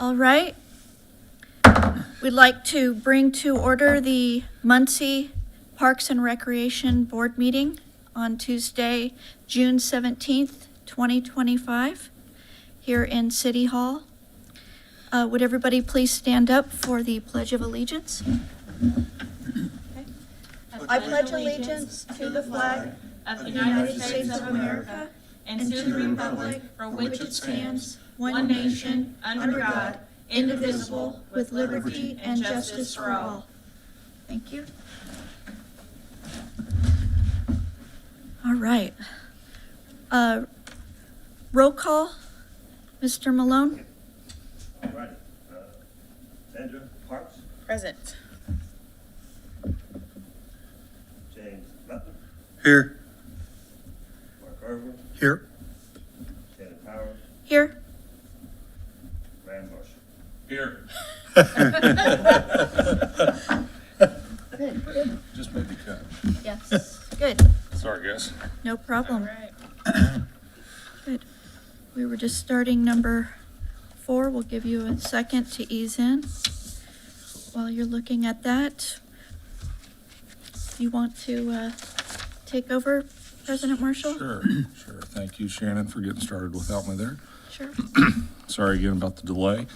All right. We'd like to bring to order the Muncie Parks and Recreation Board meeting on Tuesday, June 17th, 2025, here in City Hall. Would everybody please stand up for the Pledge of Allegiance? Okay. I pledge allegiance to the flag of the United States of America and to the republic for which it stands, one nation, under God, indivisible, with liberty and justice for all. Thank you. All right. Roll call, Mr. Malone. All right. Sandra Parks, Present. James Butler, Here. Mark Irwin, Here. Shannon Powers, Here. Rand Marshall. Here. Just made the cut. Yes. Good. Sorry, guys. No problem. All right. Good. We were just starting number 4. We'll give you a second to ease in. While you're looking at that, you want to take over, President Marshall? Sure. Thank you, Shannon, for getting started without me there. Sure. Sorry again about the delay.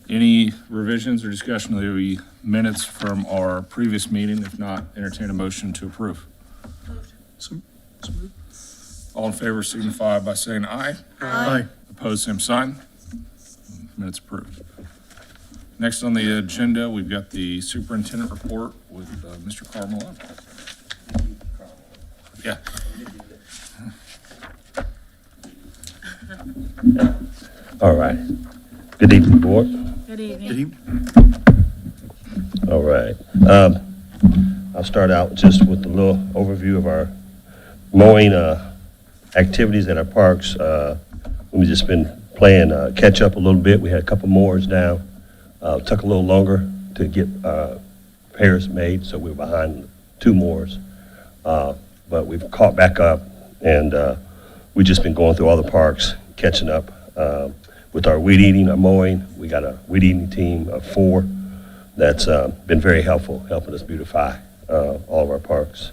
Any revisions or discussion of the minutes from our previous meeting? If not, entertain a motion to approve. So moved. All in favor signify by saying aye. Aye. Opposed, same sign. Minutes approved. Next on the agenda, we've got the superintendent report with Mr. Carl Malone. Yeah. All right. Good evening, board. Good evening. All right. I'll start out just with a little overview of our mowing activities at our parks. We've just been playing catch up a little bit. We had a couple mowers down. Took a little longer to get repairs made, so we were behind 2 mowers. But we've caught back up, and we've just been going through all the parks, catching up with our weed eating, our mowing. We got a weed eating team of 4 that's been very helpful, helping us beautify all of our parks.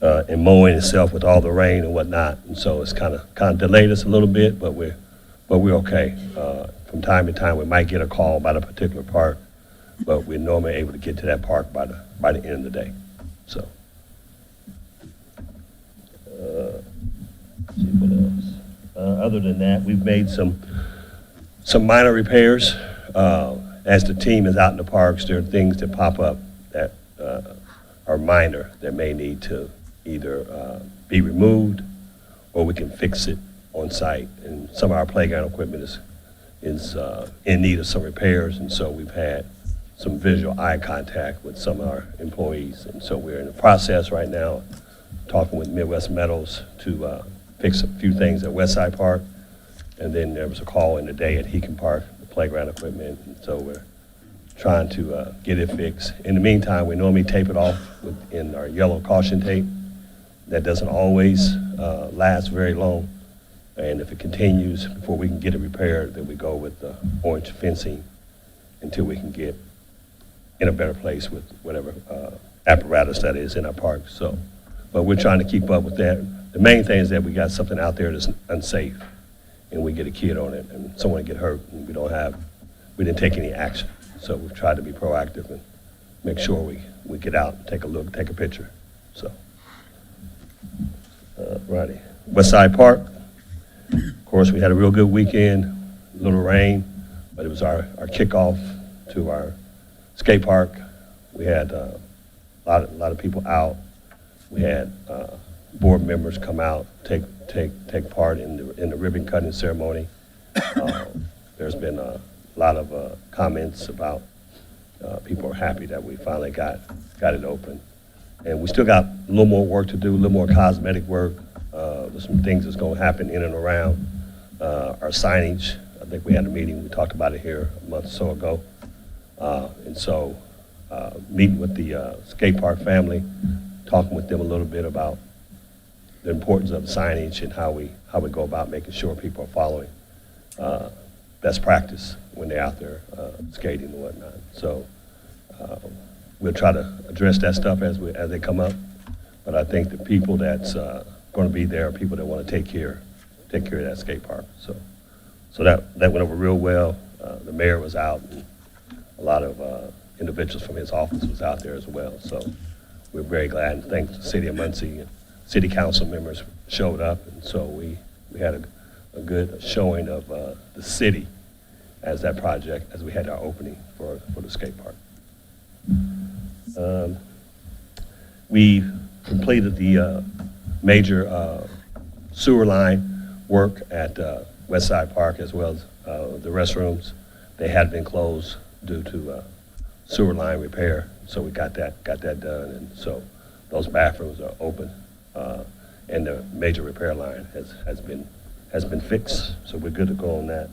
And mowing itself with all the rain and whatnot, and so it's kind of delayed us a little bit, but we're okay. From time to time, we might get a call about a particular park, but we're normally able to get to that park by the end of the day. So, let's see what else. Other than that, we've made some minor repairs. As the team is out in the parks, there are things that pop up that are minor that may need to either be removed or we can fix it on site. And some of our playground equipment is in need of some repairs, and so we've had some visual eye contact with some of our employees. And so we're in the process right now talking with Midwest Metals to fix a few things at Westside Park. And then there was a call in the day at Heacon Park, the playground equipment, and so we're trying to get it fixed. In the meantime, we normally tape it off in our yellow caution tape. That doesn't always last very long. And if it continues before we can get it repaired, then we go with the orange fencing until we can get in a better place with whatever apparatus that is in our park. So, but we're trying to keep up with that. The main thing is that we got something out there that's unsafe, and we get a kid on it, and someone get hurt, and we didn't take any action. So we've tried to be proactive and make sure we get out and take a look, take a picture. So, righty. Westside Park. Of course, we had a real good weekend, a little rain, but it was our kickoff to our skate park. We had a lot of people out. We had board members come out, take part in the ribbon cutting ceremony. There's been a lot of comments about people are happy that we finally got it open. And we still got a little more work to do, a little more cosmetic work. There's some things that's going to happen in and around our signage. I think we had a meeting, we talked about it here a month or so ago. And so meeting with the skate park family, talking with them a little bit about the importance of signage and how we go about making sure people are following best practice when they're out there skating and whatnot. So we'll try to address that stuff as they come up. But I think the people that's going to be there are people that want to take care of that skate park. So that went over real well. The mayor was out, and a lot of individuals from his office was out there as well. So we're very glad, and thanks to the city of Muncie. And city council members showed up, and so we had a good showing of the city as that project, as we had our opening for the skate park. We completed the major sewer line work at Westside Park, as well as the restrooms. They had been closed due to sewer line repair, so we got that done, and so those bathrooms are open, and the major repair line has been fixed, so we're good to go on that.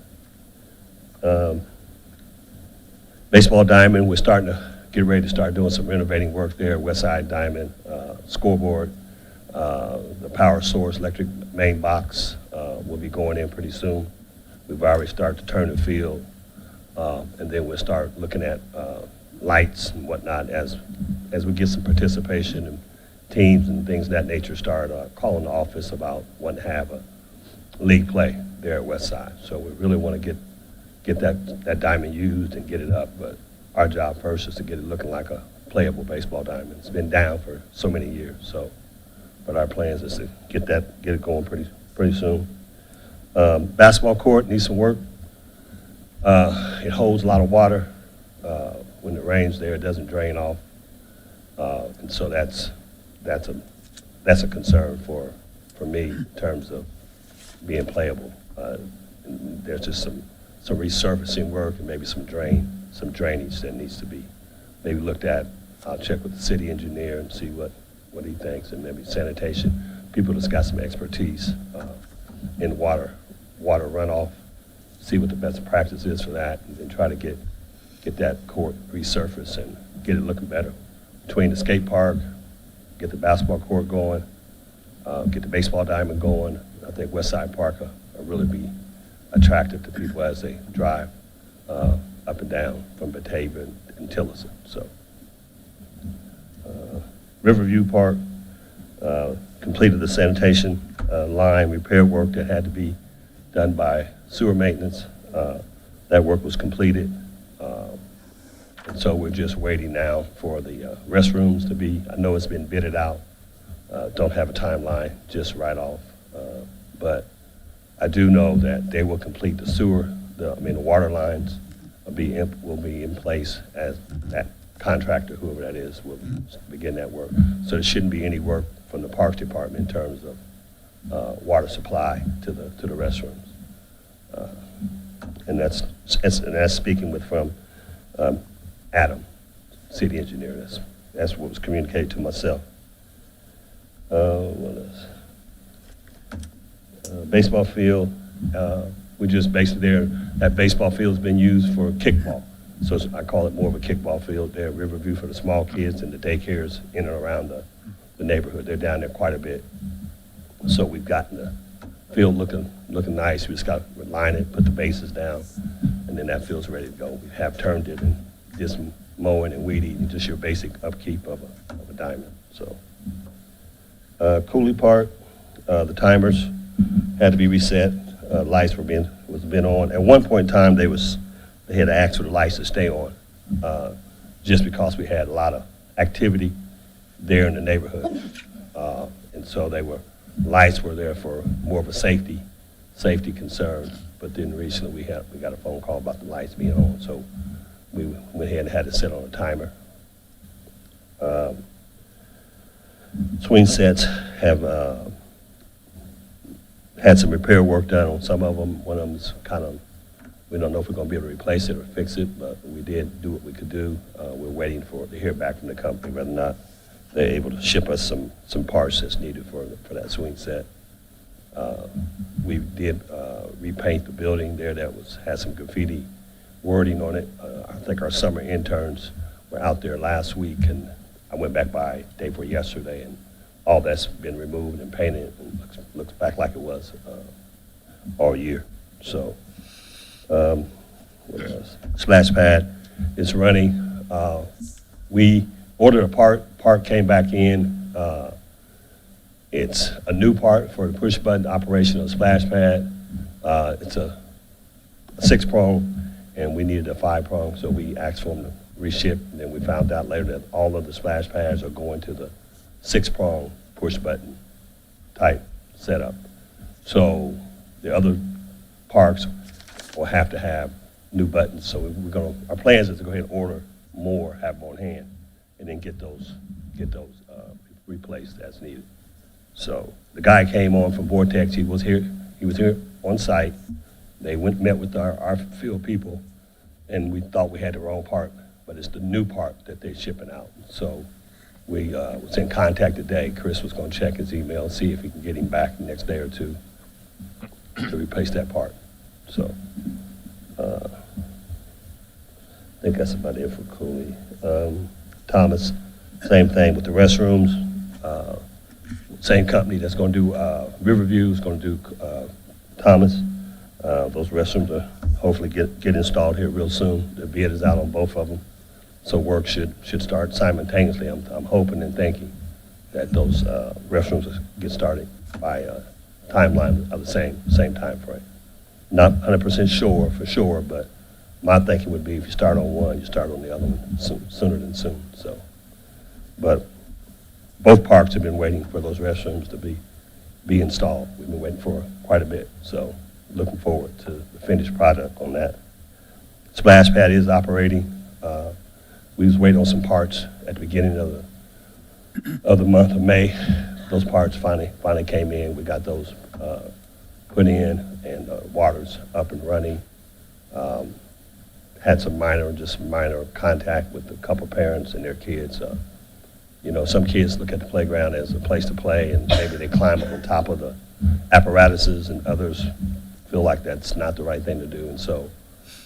Baseball diamond, we're starting to get ready to start doing some renovating work there. Westside Diamond, scoreboard, the power source, electric main box will be going in pretty soon. We've already started to turn the field, and then we'll start looking at lights and whatnot as we get some participation and teams and things of that nature start calling the office about wanting to have a league play there at Westside. So we really want to get that diamond used and get it up, but our job first is to get it looking like a playable baseball diamond. It's been down for so many years, but our plans is to get it going pretty soon. Basketball court needs some work. It holds a lot of water. When it rains there, it doesn't drain off, and so that's a concern for me in terms of being playable. There's just some resurfacing work and maybe some drainage that needs to be maybe looked at. I'll check with the city engineer and see what he thinks, and maybe sanitation, people that's got some expertise in water runoff, see what the best practice is for that, and then try to get that court resurfaced and get it looking better. Between the skate park, get the basketball court going, get the baseball diamond going. I think Westside Park will really be attractive to people as they drive up and down from Batavia and Tillerson. So, Riverview Park completed the sanitation line repair work that had to be done by sewer maintenance. That work was completed. And so we're just waiting now for the restrooms to be, I know it's been bidded out. Don't have a timeline just right off. But I do know that they will complete the sewer, the water lines will be in place as that contractor, whoever that is, will begin that work. So there shouldn't be any work from the Parks Department in terms of water supply to the restrooms. And that's speaking from Adam, city engineer. That's what was communicated to myself. What else? Baseball field, we just basically there, that baseball field's been used for kickball. So I call it more of a kickball field there at Riverview for the small kids and the daycares in and around the neighborhood. They're down there quite a bit. So we've gotten the field looking nice. We just got to line it, put the bases down, and then that field's ready to go. We have turned it and did some mowing and weed eating, just your basic upkeep of a diamond. So Cooley Park, the timers had to be reset. Lights was been on. At one point in time, they had asked for the lights to stay on, just because we had a lot of activity there in the neighborhood, and so lights were there for more of a safety concern. But then recently we got a phone call about the lights being on, so we went ahead and had to set on a timer. Swing sets have had some repair work done on some of them. One of them's we don't know if we're going to be able to replace it or fix it, but we did do what we could do. We're waiting to hear back from the company whether or not they're able to ship us some parts that's needed for that swing set. We did repaint the building there that had some graffiti wording on it. I think our summer interns were out there last week, and I went back by day before yesterday, and all that's been removed and painted and looks back like it was all year. So what else? Splash pad is running. We ordered a part came back in. It's a new part for the push button operation of the splash pad. It's a 6-prong, and we needed a 5-prong, so we asked for them to reship. And then we found out later that all of the splash pads are going to the 6-prong push button type setup. So the other parks will have to have new buttons. So our plans is to go ahead and order more, have them on hand, and then get those replaced as needed. So the guy came on from Vortex. He was here on site. They met with our field people, and we thought we had the wrong part, but it's the new part that they're shipping out. So we was in contact today. Chris was going to check his email and see if he can get him back the next day or two to replace that part. So I think that's about it for Cooley. Thomas, same thing with the restrooms. Same company that's going to do Riverview is going to do Thomas. Those restrooms are hopefully get installed here real soon. The bid is out on both of them, so work should start simultaneously. I'm hoping and thinking that those restrooms get started by timeline of the same time frame. Not 100% sure, but my thinking would be if you start on one, you start on the other one sooner than soon. So, but both parks have been waiting for those restrooms to be installed. We've been waiting for quite a bit, so looking forward to the finished product on that. Splash pad is operating. We was waiting on some parts at the beginning of the month of May. Those parts finally came in. We got those put in, and water's up and running. Had some minor contact with a couple parents and their kids. Some kids look at the playground as a place to play, and maybe they climb up on top of the apparatuses, and others feel like that's not the right thing to do. And so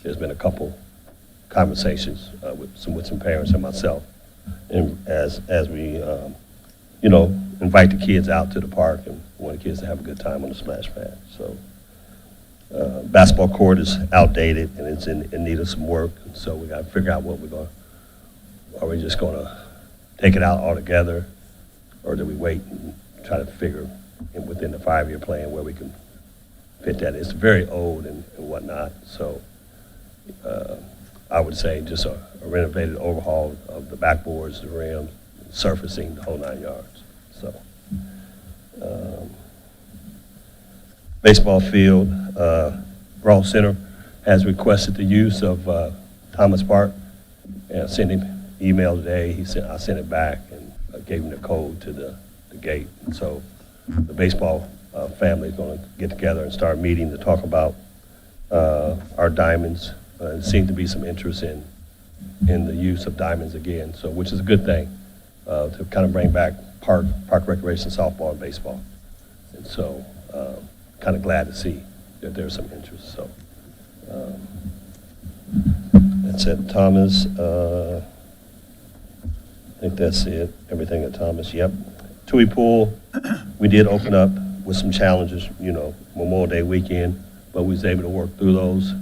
there's been a couple conversations with some parents and myself, and as we invite the kids out to the park and want the kids to have a good time on the splash pad. So basketball court is outdated and it's in need of some work. And so we got to figure out are we just going to take it out altogether, or do we wait and try to figure within the 5-year plan where we can fit that? It's very old and whatnot. So I would say just a renovated overhaul of the backboards, the rims, surfacing, the whole 9 yards. So baseball field, Ross Center has requested the use of Thomas Park, and I sent him an email today. I sent it back and I gave him the code to the gate. And so the baseball family is going to get together and start meeting to talk about our diamonds. There seems to be some interest in the use of diamonds again, so which is a good thing to kind of bring back park recreation, softball, and baseball. And so kind of glad to see that there's some interest. So that's it, Thomas. I think that's it. Everything at Thomas. Yep. Tui Pool, we did open up with some challenges, Memorial Day weekend, but we was able to work through those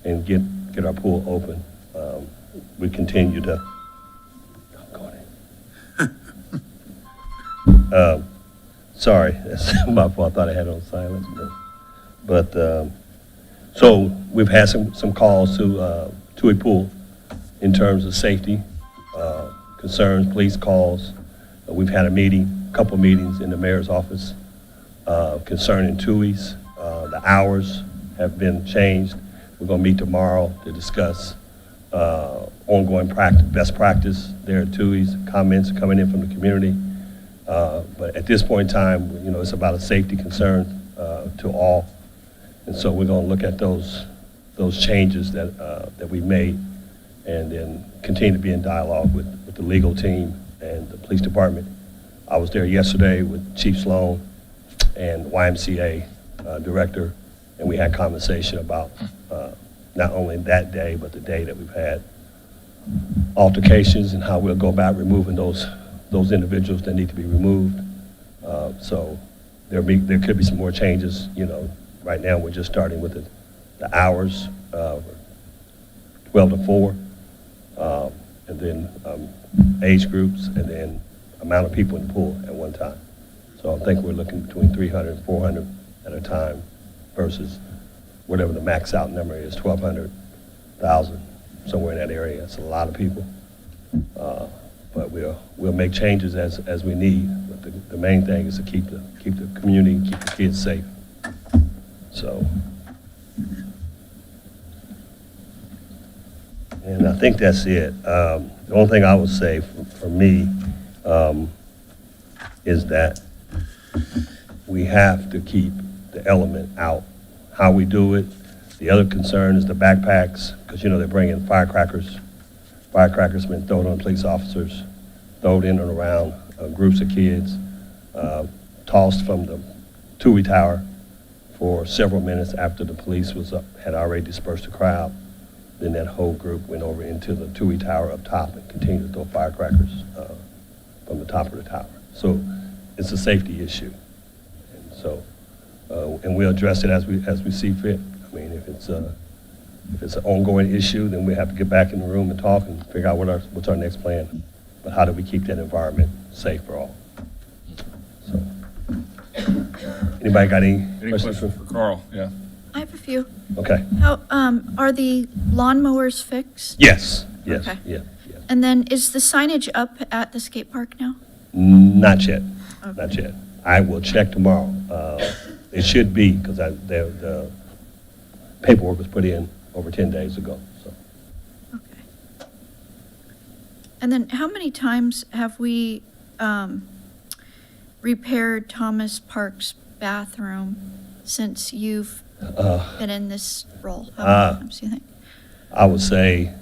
and get our pool open. We continue to. Sorry, that's my fault. I thought I had it on silence, but so we've had some calls to Tui Pool in terms of safety concerns, police calls. We've had a couple meetings in the mayor's office concerning Tui's. The hours have been changed. We're going to meet tomorrow to discuss ongoing best practice there at Tui's. Comments coming in from the community. But at this point in time, it's about a safety concern to all. And so we're going to look at those changes that we made, and then continue to be in dialogue with the legal team and the police department. I was there yesterday with Chief Sloan and the YMCA director, and we had conversation about not only that day, but the day that we've had altercations and how we'll go about removing those individuals that need to be removed. So there could be some more changes. Right now we're just starting with the the hours, 12 to 4, and then age groups, and then amount of people in the pool at one time. So I think we're looking between 300 and 400 at a time versus whatever the max out number is, 1,200, 1,000, somewhere in that area. That's a lot of people. But we'll make changes as we need. But the main thing is to keep the community, keep the kids safe. So, and I think that's it. The only thing I would say for me is that we have to keep the element out. How we do it. The other concern is the backpacks, because they're bringing firecrackers. Firecrackers been thrown on police officers, thrown in and around groups of kids, tossed from the Tui Tower for several minutes after the police had already dispersed the crowd. Then that whole group went over into the Tui Tower up top and continued to throw firecrackers from the top of the tower. So it's a safety issue. And so, and we'll address it as we see fit. I mean, if it's an ongoing issue, then we have to get back in the room and talk and figure out what's our next plan. But how do we keep that environment safe for all? So, anybody got any questions? questions for Carl? Yeah. I have a few. Okay. How, are the lawnmowers fixed? Yes. Okay. Yeah. And then is the signage up at the skate park now? Not yet. Okay. Not yet. I will check tomorrow. It should be, because the paperwork was put in over 10 days ago, so. Okay. And then how many times have we repaired Thomas Park's bathroom since you've been in this role? How many times do you think? I would say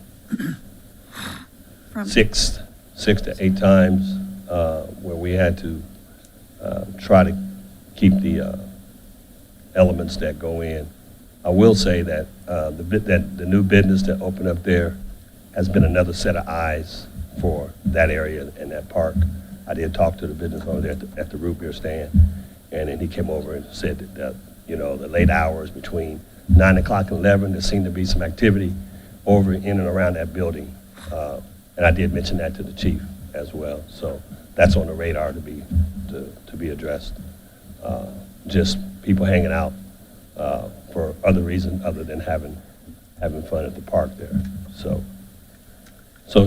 From 6 to 8 times, where we had to try to keep the elements that go in. I will say that the new business that opened up there has been another set of eyes for that area and that park. I did talk to the business owner there at the root beer stand, and then he came over and said that the late hours between 9 o'clock and 11, there seemed to be some activity over in and around that building. And I did mention that to the chief as well. So that's on the radar to be addressed. Just people hanging out for other reasons other than having fun at the park there. So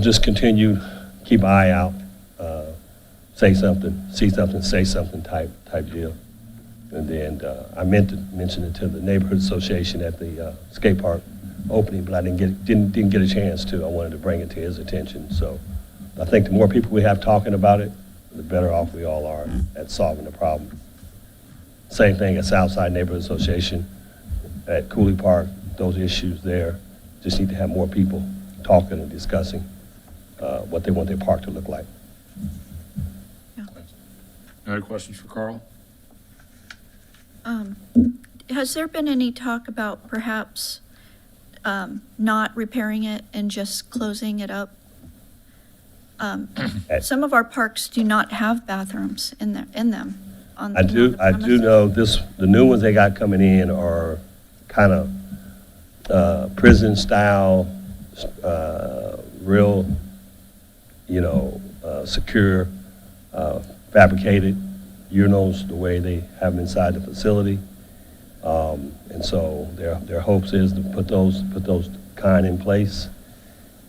just continue, keep an eye out, say something, see something, say something type deal. And then I meant to mention it to the neighborhood association at the skate park opening, but I didn't get a chance to. I wanted to bring it to his attention. So I think the more people we have talking about it, the better off we all are at solving the problem. Same thing at Southside Neighborhood Association, at Cooley Park, those issues there. Just need to have more people talking and discussing what they want their park to look like. Any other questions for Carl? Has there been any talk about perhaps not repairing it and just closing it up? Some of our parks do not have bathrooms in them. I do know the new ones they got coming in are kind of prison style, real, secure, fabricated urinals the way they have them inside the facility. And so their hopes is to put those kind in place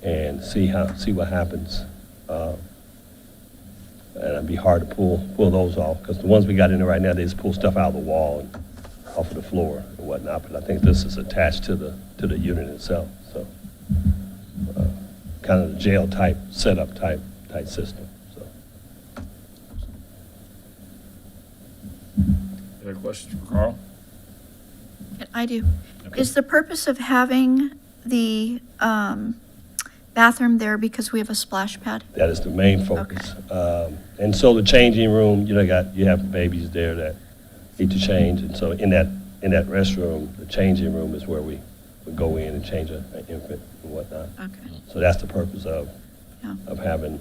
and see what happens. And it'd be hard to pull those off, because the ones we got in there right now, they just pull stuff out of the wall and off of the floor and whatnot. But I think this is attached to the unit itself. So kind of the jail type setup type system. So. Any other questions for Carl? I do. Okay. Is the purpose of having the bathroom there because we have a splash pad? That is the main focus. And so the changing room, you have babies there that need to change, and so in that restroom, the changing room is where we would go in and change an infant and whatnot. Okay. So that's the purpose of Yeah. having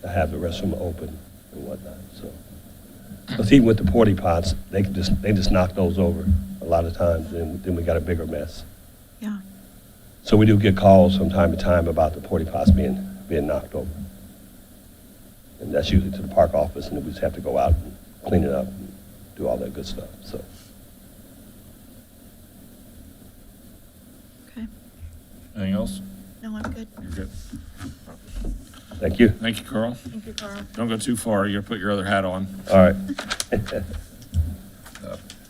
to have the restroom open and whatnot. So Because even with the porta pots, they just knock those over a lot of times, and then we got a bigger mess. Yeah. So we do get calls from time to time about the porta pots being knocked over. And that's usually to the park office, and then we just have to go out and clean it up and do all that good stuff, so. Okay. Anything else? No, I'm good. You're good. Thank you. Thank you, Carl. Thank you, Carl. Don't go too far. You gotta put your other hat on. All right.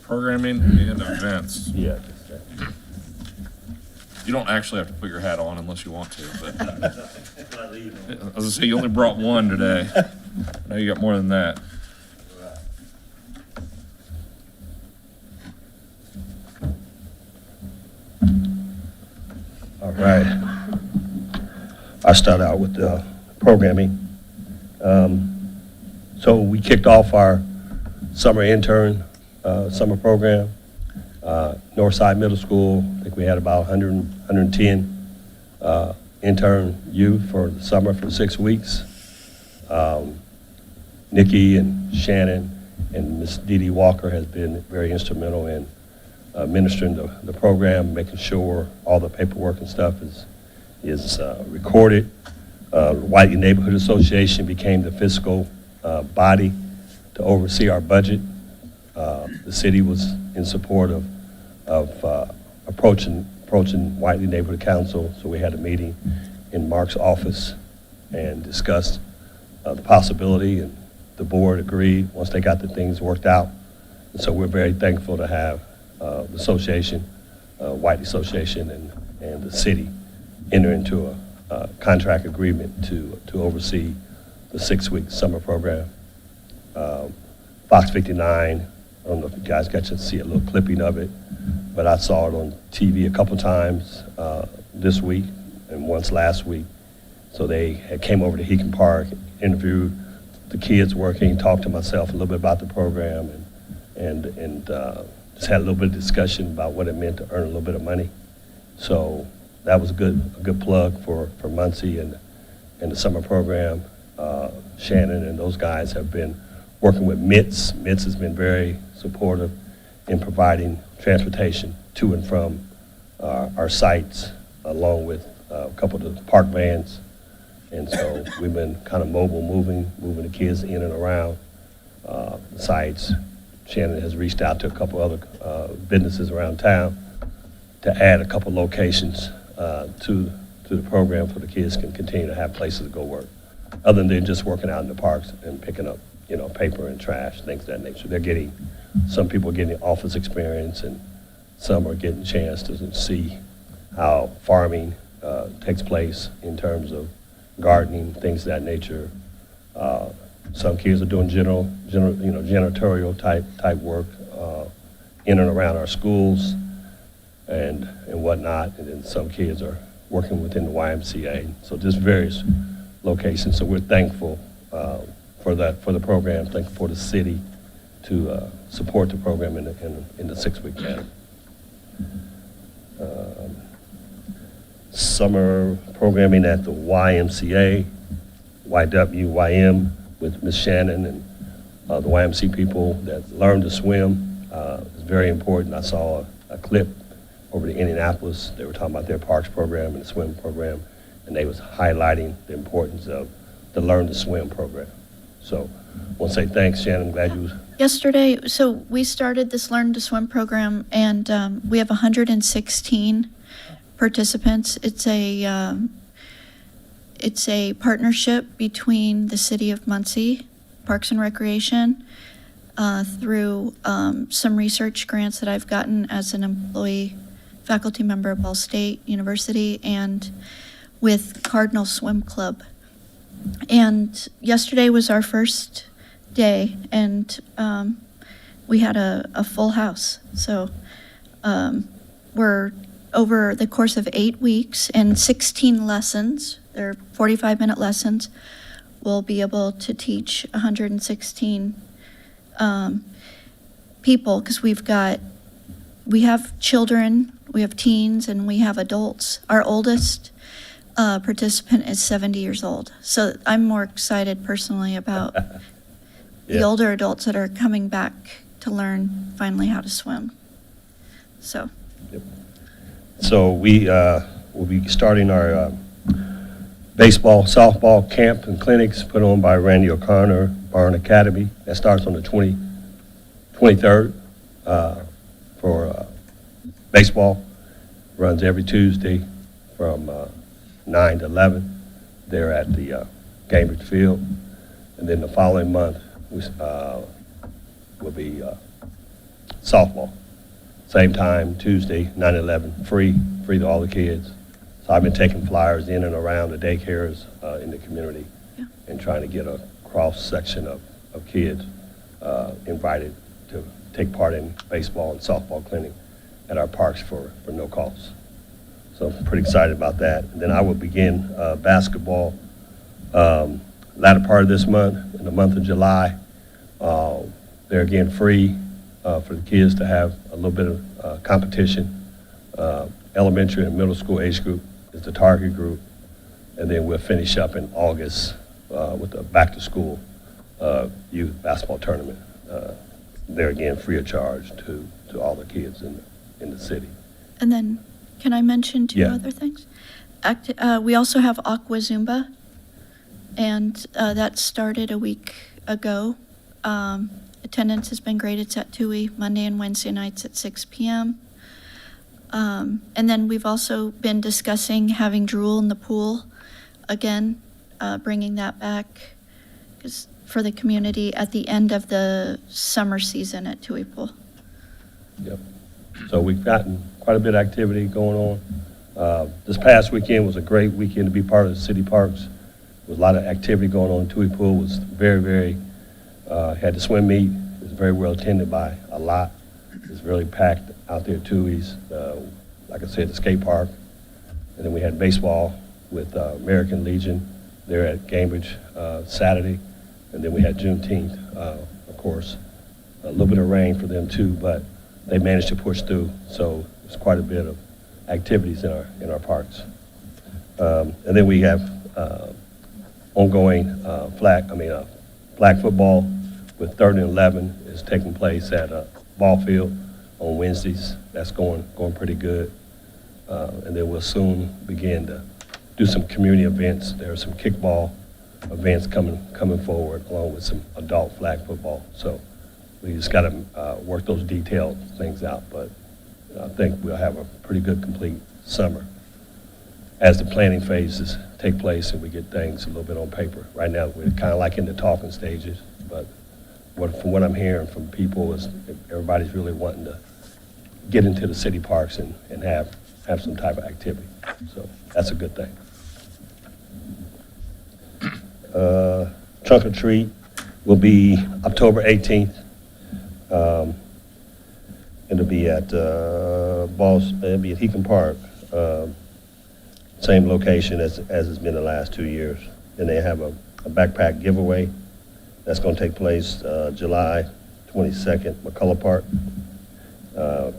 Programming and events. Yeah. You don't actually have to put your hat on unless you want to, but as I say, you only brought one today. I know you got more than that. All right. I'll start out with the programming. So we kicked off our summer intern, summer program. Northside Middle School, I think we had about 110 intern youth for the summer for 6 weeks. Nikki and Shannon and Miss Dee Dee Walker has been very instrumental in administering the program, making sure all the paperwork and stuff is recorded. Whiteley Neighborhood Association became the fiscal body to oversee our budget. The city was in support of approaching Whiteley Neighborhood Council, so we had a meeting in Mark's office and discussed the possibility, and the board agreed once they got the things worked out. And so we're very thankful to have the association, Whiteley Association, and the city enter into a contract agreement to oversee the 6-week summer program. Fox 59, I don't know if you guys got to see a little clipping of it, but I saw it on TV a couple times this week and once last week. So they had came over to Heacon Park, interviewed the kids working, talked to myself a little bit about the program, and just had a little bit of discussion about what it meant to earn a little bit of money. So that was a good plug for Muncie and the summer program. Shannon and those guys have been working with MITS. MITS has been very supportive in providing transportation to and from our sites, along with a couple of the park vans. And so we've been kind of mobile, moving the kids in and around the sites. Shannon has reached out to a couple other businesses around town to add a couple locations to the program so the kids can continue to have places to go work, other than just working out in the parks and picking up, paper and trash, things of that nature. Some people are getting office experience, and some are getting a chance to see how farming takes place in terms of gardening, things of that nature. Some kids are doing janitorial type work in and around our schools and whatnot. And then some kids are working within the YMCA. So just various locations. So we're thankful for the program, thankful for the city to support the program in the 6-week camp. Summer programming at the YMCA, YWYM, with Miss Shannon and the YMC people that learn to swim. It's very important. I saw a clip over to Indianapolis. They were talking about their parks program and the swim program, and they was highlighting the importance of the Learn to Swim program. So I want to say thanks, Shannon. Glad you. Yesterday, so we started this Learn to Swim program, and we have 116 participants. It's a partnership between the City of Muncie, Parks and Recreation, through some research grants that I've gotten as an employee, faculty member of Ball State University, and with Cardinal Swim Club. And yesterday was our first day, and we had a full house. So we're over the course of 8 weeks and 16 lessons. They're 45-minute lessons. We'll be able to teach 116 people, because we have children, we have teens, and we have adults. Our oldest participant is 70 years old. So I'm more excited personally about the Yeah. older adults that are coming back to learn finally how to swim. So, So we will be starting our baseball, softball camp and clinics put on by Randy O'Connor, Barn Academy. That starts on the 23rd for baseball. Runs every Tuesday from 9 to 11 there at the Cambridge Field. And then the following month will be softball. Same time, Tuesday, 9 to 11, free to all the kids. So I've been taking flyers in and around the daycares in the community Yeah. and trying to get a cross-section of kids invited to take part in baseball and softball clinic at our parks for no cost. So I'm pretty excited about that. And then I will begin basketball latter part of this month, in the month of July. They're again free for the kids to have a little bit of competition. Elementary and middle school age group is the target group. And then we'll finish up in August with the back-to-school youth basketball tournament. They're again free of charge to all the kids in the city. and then, can I mention two Yeah. other things? We also have Aqua Zumba, and that started a week ago. Attendance has been great. It's at TUI, Monday and Wednesday nights at 6 p.m. And then we've also been discussing having drool in the pool again, bringing that back for the community at the end of the summer season at TUI Pool. Yep. So we've gotten quite a bit of activity going on. This past weekend was a great weekend to be part of the city parks. There was a lot of activity going on. TUI Pool was very, had the swim meet. It was very well attended by a lot. It was really packed out there at TUI's. Like I said, the skate park. And then we had baseball with American Legion there at Cambridge Saturday. And then we had Juneteenth, of course. A little bit of rain for them too, but they managed to push through. So there's quite a bit of activities in our parks. And then we have ongoing flag football with 3rd and 11 is taking place at Ball Field on Wednesdays. That's going pretty good. And then we'll soon begin to do some community events. There are some kickball events coming forward along with some adult flag football. So we just got to work those detailed things out. But I think we'll have a pretty good complete summer as the planning phases take place and we get things a little bit on paper. Right now, we're kind of like in the talking stages, but from what I'm hearing from people is everybody's really wanting to get into the city parks and have some type of activity. So that's a good thing. Trunk or treat will be October 18th. It'll be at it'll be at Heacon Park, same location as it's been the last 2 years. And they have a backpack giveaway that's going to take place July 22nd, McCullough Park,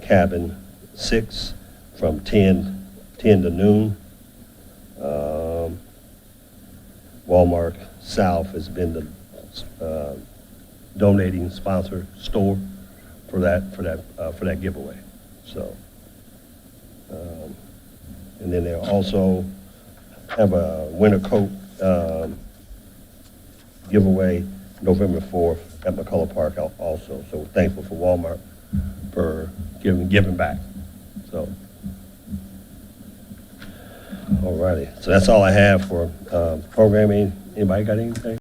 cabin 6 from 10 to noon. Walmart South has been the donating sponsor store for that giveaway. So, and then they'll also have a winter coat giveaway November 4th at McCullough Park also. So we're thankful for Walmart for giving back. So, all righty. So that's all I have for programming. Anybody got anything?